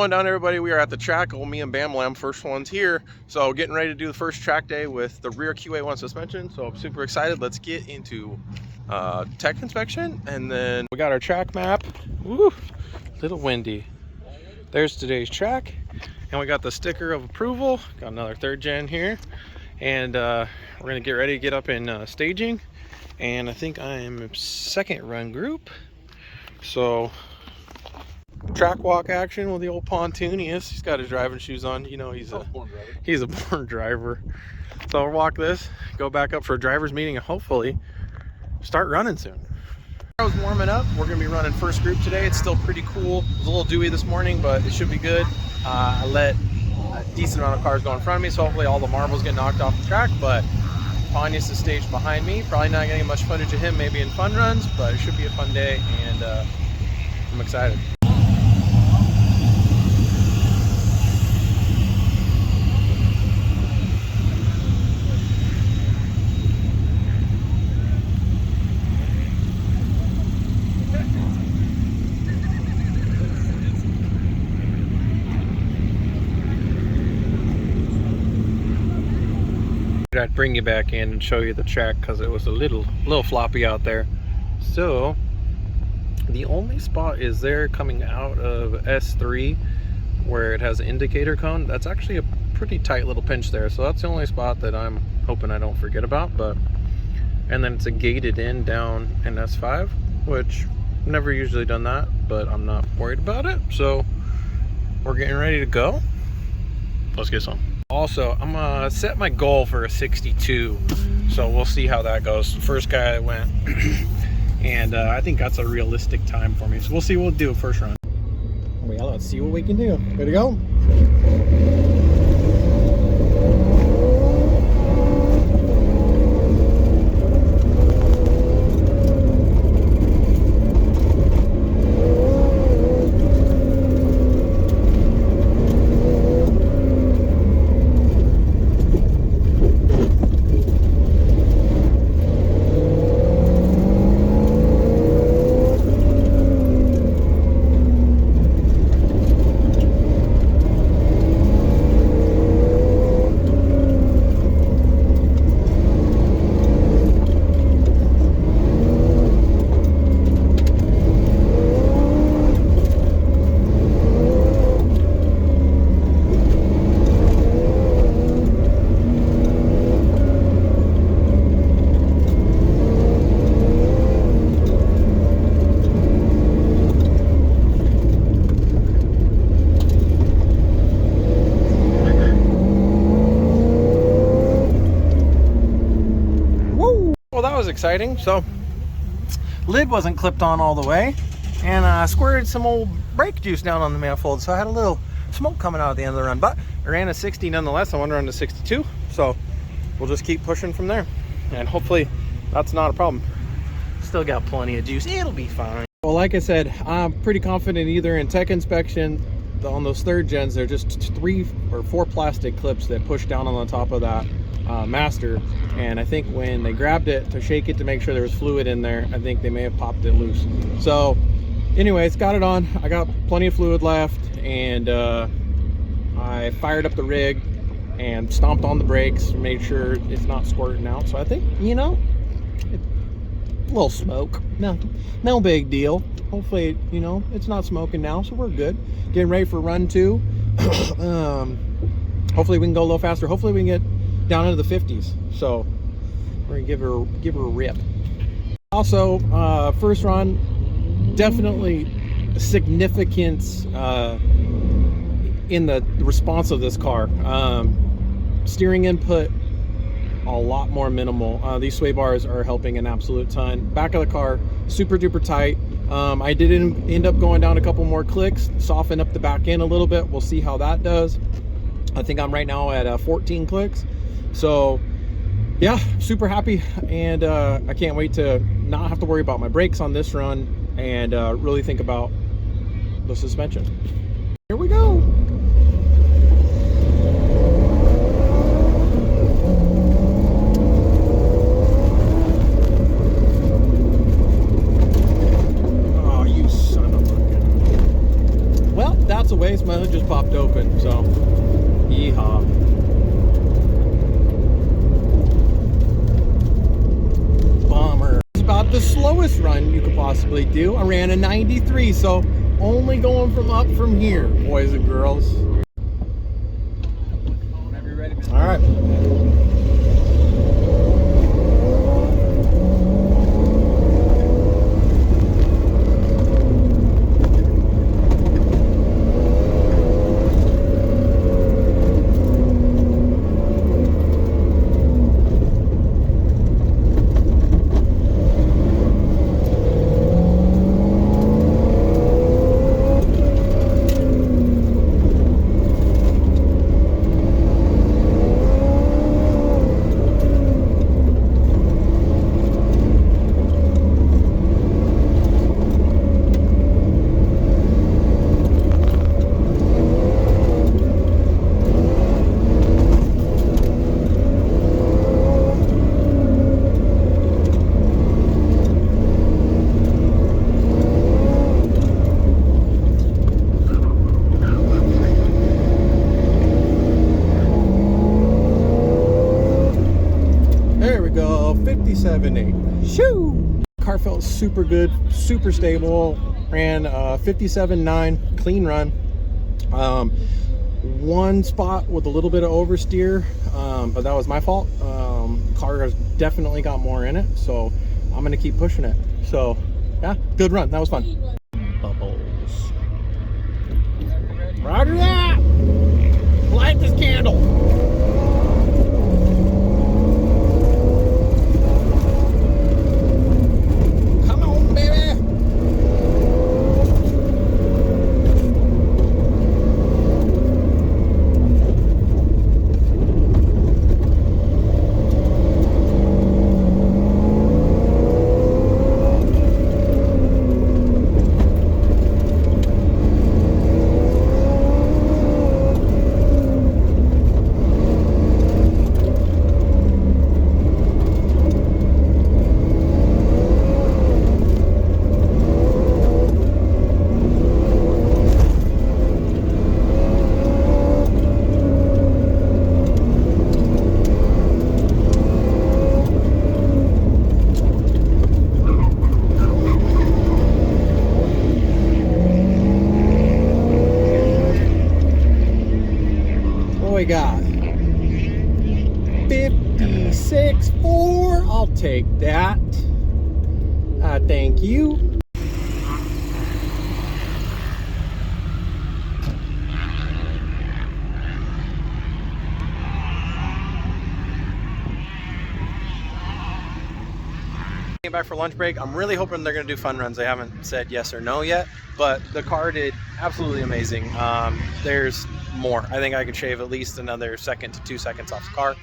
Going down, everybody. We are at the track. Me and Bam Lam, first ones here. So getting ready to do the first track day with the rear QA1 suspension. So I'm super excited. Let's get into tech inspection, and then we got our track map. Woo, little windy. There's today's track, and we got the sticker of approval. Got another 3rd gen here, and we're gonna get ready to get up in staging. And I think I'm 2nd run group. So track walk action with the old pontoon. He's got his driving shoes on. You know, he's a born driver. So we'll walk this, go back up for a driver's meeting, and hopefully start running soon. I was warming up. We're gonna be running first group today. It's still pretty cool. It was a little dewy this morning, but it should be good. I let a decent amount of cars go in front of me, so hopefully all the marbles get knocked off the track. But Pontius is staged behind me. Probably not getting much footage of him, maybe in fun runs, but it should be a fun day, and I'm excited. I'd bring you back in and show you the track because it was a little floppy out there. So the only spot is there coming out of S3 where it has an indicator cone. That's actually a pretty tight little pinch there, so that's the only spot that I'm hoping I don't forget about. But and then it's a gated in down in S5, which I've never usually done that, but I'm not worried about it. So we're getting ready to go. Let's get some. Also, I'm gonna set my goal for a 62, so we'll see how that goes. First guy that went, and I think that's a realistic time for me. So we'll see what we'll do first run. Well, let's see what we can do. Ready to go? Well, that was exciting. So lid wasn't clipped on all the way, and I squirted some old brake juice down on the manifold, so I had a little smoke coming out at the end of the run, but I ran a 60 nonetheless. I want to run to 62, so we'll just keep pushing from there, and hopefully that's not a problem. Still got plenty of juice. It'll be fine. Well, like I said, I'm pretty confident either in tech inspection on those 3rd gens. They're just 3 or 4 plastic clips that push down on the top of that master, and I think when they grabbed it to shake it to make sure there was fluid in there, I think they may have popped it loose. So anyways, got it on. I got plenty of fluid left, and I fired up the rig and stomped on the brakes, made sure it's not squirting out. So I think, you know, a little smoke, no big deal. Hopefully, you know, it's not smoking now, so we're good. Getting ready for run 2. Hopefully we can go a little faster. Hopefully we can get down into the 50s. So we're gonna give her a rip. Also, first run, definitely significance in the response of this car. Steering input a lot more minimal. These sway bars are helping an absolute ton. Back of the car super duper tight. I did end up going down a couple more clicks, soften up the back end a little bit. We'll see how that does. I think I'm right now at 14 clicks. So yeah, super happy, and I can't wait to not have to worry about my brakes on this run, and really think about the suspension. Here we go. waste my hood just popped open, so yeehaw. Bummer. It's about the slowest run you could possibly do. I ran a 93, so only going from up from here, boys and girls. Whenever you're ready, man. All right. There we go, 57.8. Shoo! Car felt super good, super stable. Ran 57.9, clean run. One spot with a little bit of oversteer, but that was my fault. Car has definitely got more in it, so I'm gonna keep pushing it. So yeah, good run. That was fun. Bubbles. Roger that! Light this candle. We got 56.4. I'll take that. Thank you. Came back for lunch break. I'm really hoping they're going to do fun runs. They haven't said yes or no yet, but the car did absolutely amazing. There's more. I think I can shave at least another 1 to 2 seconds off the car.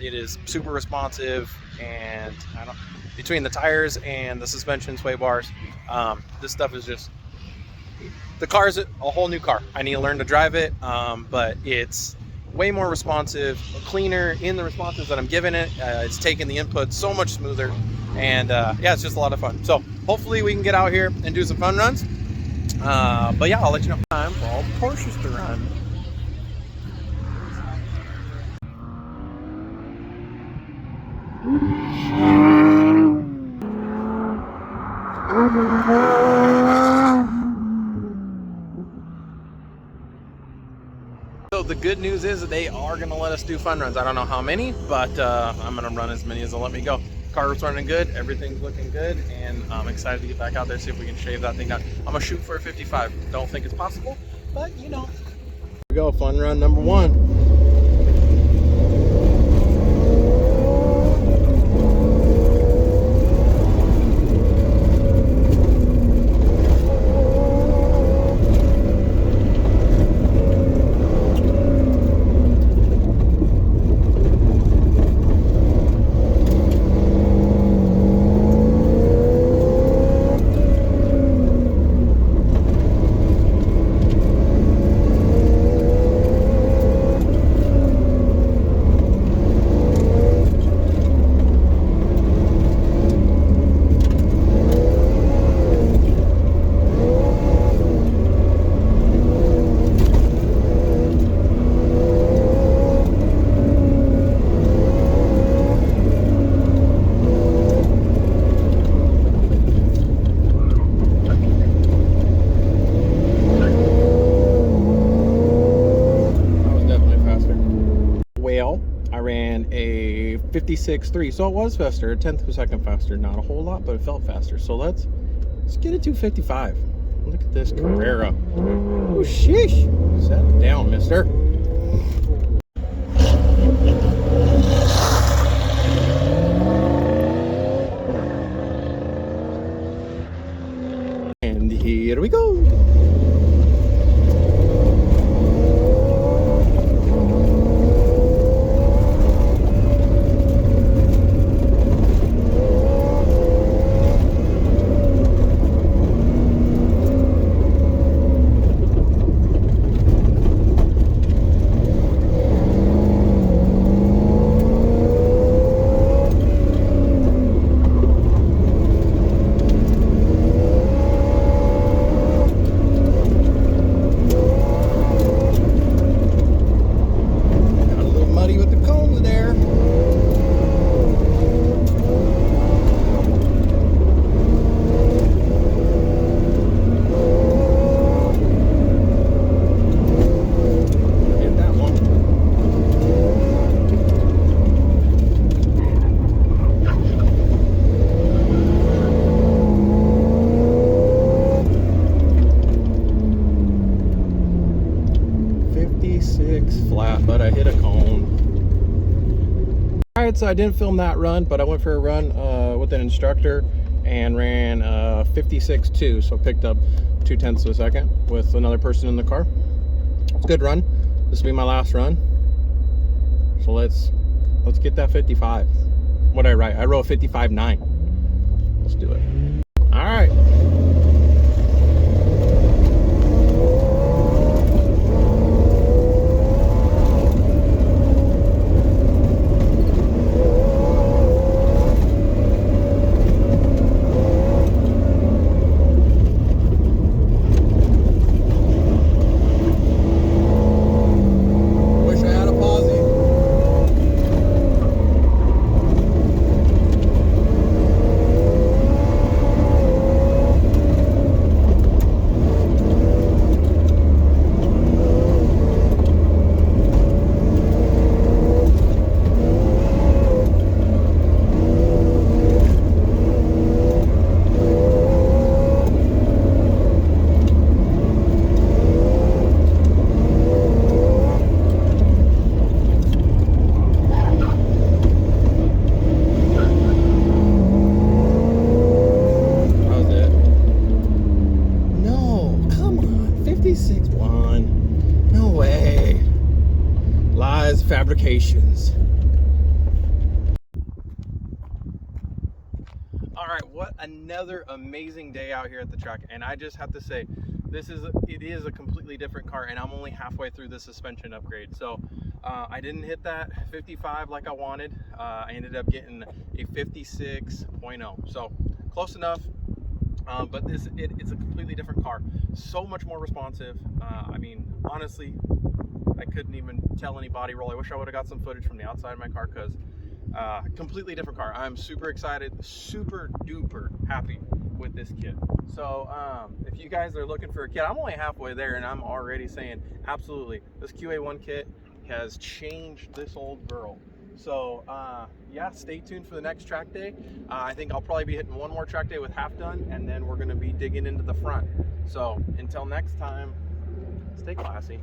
It is super responsive, and between the tires and the suspension sway bars, this stuff is just, the car is a whole new car. I need to learn to drive it, but it's way more responsive, cleaner in the responses that I'm giving it. It's taking the input so much smoother, and yeah, it's just a lot of fun. So hopefully we can get out here and do some fun runs. But yeah, I'll let you know. Time for all the Porsches to run. So the good news is that they are going to let us do fun runs. I don't know how many, but I'm going to run as many as they'll let me go. Car's running good, everything's looking good, and I'm excited to get back out there, see if we can shave that thing down. I'm going to shoot for a 55. Don't think it's possible, but you know. Here we go, fun run number 1. I ran a 56.3, so it was faster, a tenth of a second faster. Not a whole lot, but it felt faster. So let's get it to 55. Look at this Carrera. Oh, sheesh. Set down, mister. And here we go. Flat, but I hit a cone. Alright, so I didn't film that run, but I went for a run with an instructor and ran 56.2, so picked up 0.2 of a second with another person in the car. It's a good run. This will be my last run. So let's get that 55. What did I write? I wrote 55.9. Let's do it. Alright. Fabrications. All right, what another amazing day out here at the track, and I just have to say, it is a completely different car, and I'm only halfway through the suspension upgrade. So I didn't hit that 55 like I wanted. I ended up getting a 56.0, so close enough. But it's a completely different car, so much more responsive. I mean, honestly, I couldn't even tell any body roll. I wish I would have got some footage from the outside of my car, because completely different car. I'm super excited, super duper happy with this kit. So if you guys are looking for a kit, I'm only halfway there, and I'm already saying absolutely this QA1 kit has changed this old girl. So yeah, stay tuned for the next track day. I think I'll probably be hitting one more track day with half done, and then we're going to be digging into the front. So until next time, stay classy.